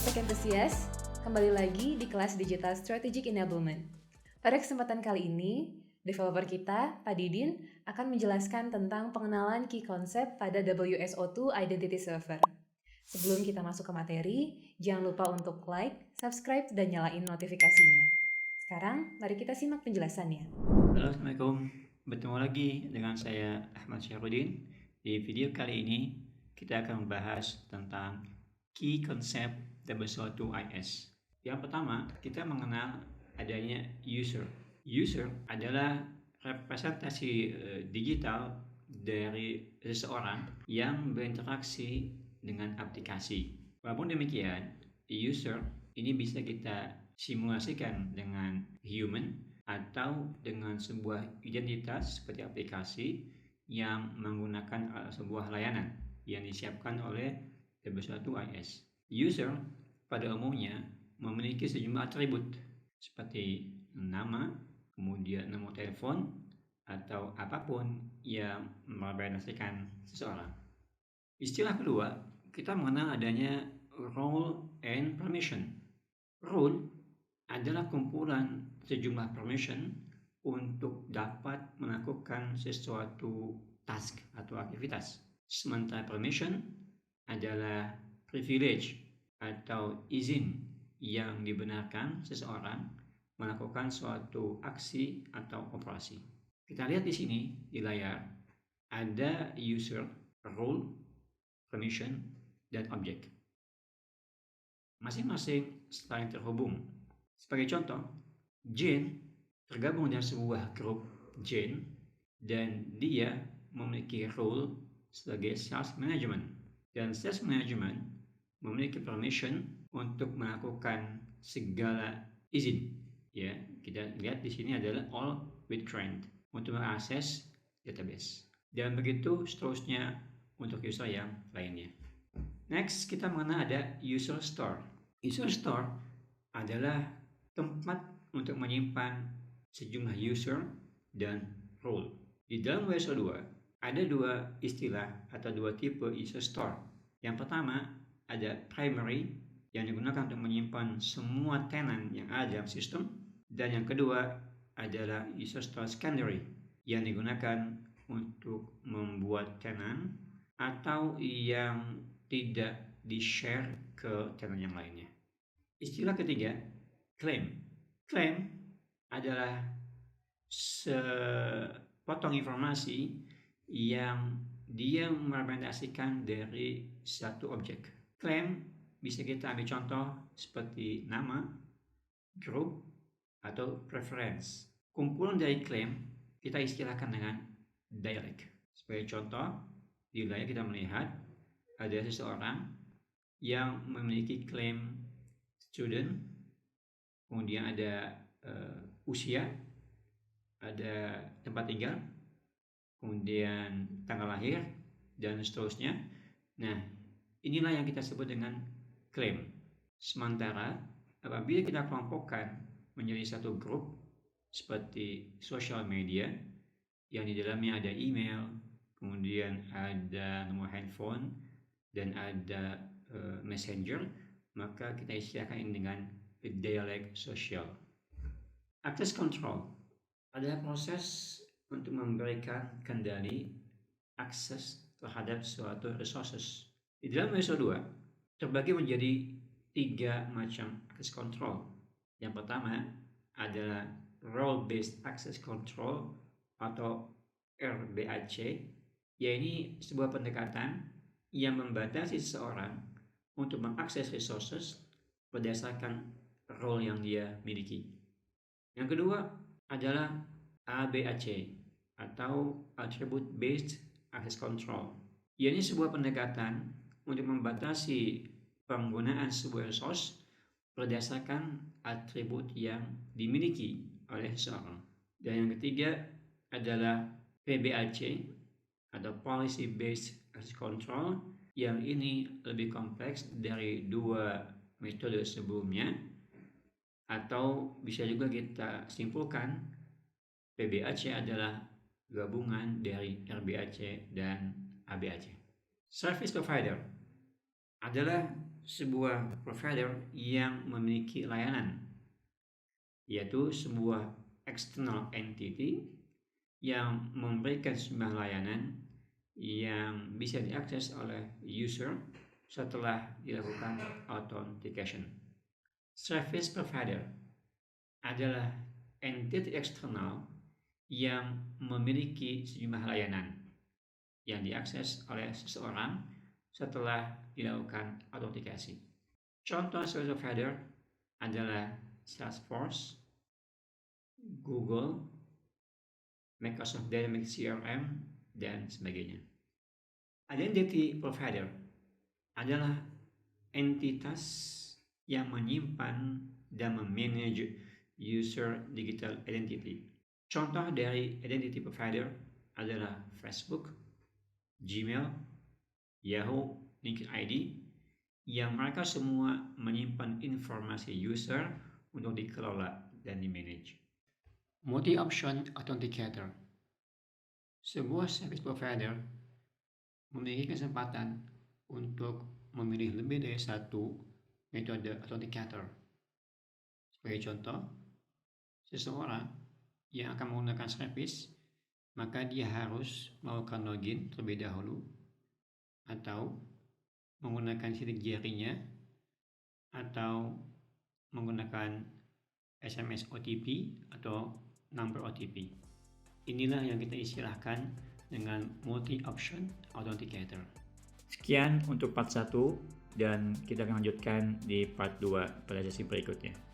Sobat Tech Enthusiast, kembali lagi di kelas Digital Strategic Enablement. Pada kesempatan kali ini, developer kita, Pak Didin, akan menjelaskan tentang pengenalan key concept pada WSO2 Identity Server. Sebelum kita masuk ke materi, jangan lupa untuk like, subscribe, dan nyalain notifikasinya. Sekarang, mari kita simak penjelasannya. Halo, Assalamualaikum. Bertemu lagi dengan saya Ahmad Syarudin. Di video kali ini, kita akan membahas tentang key concept WSO2IS. Yang pertama, kita mengenal adanya user. User adalah representasi digital dari seseorang yang berinteraksi dengan aplikasi. Walaupun demikian, user ini bisa kita simulasikan dengan human atau dengan sebuah identitas seperti aplikasi yang menggunakan sebuah layanan yang disiapkan oleh WSO2IS. User pada umumnya memiliki sejumlah atribut seperti nama, kemudian nomor telepon, atau apapun yang merepresentasikan seseorang. Istilah kedua, kita mengenal adanya role and permission. Role adalah kumpulan sejumlah permission untuk dapat melakukan sesuatu task atau aktivitas. Sementara permission adalah privilege atau izin yang dibenarkan seseorang melakukan suatu aksi atau operasi. Kita lihat di sini di layar ada user, role, permission, dan object. Masing-masing saling terhubung. Sebagai contoh, Jane tergabung dalam sebuah grup Jane dan dia memiliki role sebagai sales management. Dan sales management memiliki permission untuk melakukan segala izin. Ya, kita lihat di sini adalah all with grant untuk mengakses database. Dan begitu seterusnya untuk user yang lainnya. Next, kita mengenal ada user store. User store adalah tempat untuk menyimpan sejumlah user dan role. Di dalam WSO2 ada dua istilah atau dua tipe user store. Yang pertama ada primary yang digunakan untuk menyimpan semua tenant yang ada dalam sistem, dan yang kedua adalah user store secondary yang digunakan untuk membuat tenant atau yang tidak di-share ke tenant yang lainnya. Istilah ketiga, claim. Claim adalah sepotong informasi yang dia merepresentasikan dari satu objek. Claim bisa kita ambil contoh seperti nama, grup, atau preference. Kumpulan dari claim kita istilahkan dengan dialect. Sebagai contoh, di layar kita melihat ada seseorang yang memiliki claim student, kemudian ada usia, ada tempat tinggal, kemudian tanggal lahir, dan seterusnya. Nah, inilah yang kita sebut dengan claim. Sementara apabila kita kelompokkan menjadi satu grup seperti social media yang di dalamnya ada email, kemudian ada nomor handphone, dan ada messenger, maka kita istilahkan ini dengan dialect social. Access control adalah proses untuk memberikan kendali akses terhadap suatu resources. Di dalam WSO2 terbagi menjadi 3 macam access control. Yang pertama adalah role based access control atau RBAC, yaitu sebuah pendekatan yang membatasi seseorang untuk mengakses resources berdasarkan role yang dia miliki. Yang kedua adalah ABAC atau Attribute Based Access Control. Ini sebuah pendekatan untuk membatasi penggunaan sebuah resource berdasarkan atribut yang dimiliki oleh seseorang. Dan yang ketiga adalah PBAC atau Policy Based Access Control, yang ini lebih kompleks dari dua metode sebelumnya, atau bisa juga kita simpulkan PBAC adalah gabungan dari RBAC dan ABAC. Service provider adalah sebuah provider yang memiliki layanan, yaitu sebuah external entity yang memberikan sejumlah layanan yang bisa diakses oleh user setelah dilakukan authentication. Service provider adalah entity eksternal yang memiliki sejumlah layanan yang diakses oleh seseorang setelah dilakukan autentikasi. Contoh service provider adalah Salesforce, Google, Microsoft Dynamics CRM, dan sebagainya. Identity provider adalah entitas yang menyimpan dan memanage user digital identity. Contoh dari identity provider adalah Facebook, Gmail, Yahoo, LinkedIn ID, yang mereka semua menyimpan informasi user untuk dikelola dan dimanage. Multi-option authenticator. Sebuah service provider memiliki kesempatan untuk memilih lebih dari satu metode authenticator. Sebagai contoh, seseorang yang akan menggunakan service, maka dia harus melakukan login terlebih dahulu atau menggunakan sidik jarinya atau menggunakan SMS OTP atau number OTP. Inilah yang kita istilahkan dengan multi-option authenticator. Sekian untuk part 1 dan kita akan lanjutkan di part 2 pada sesi berikutnya.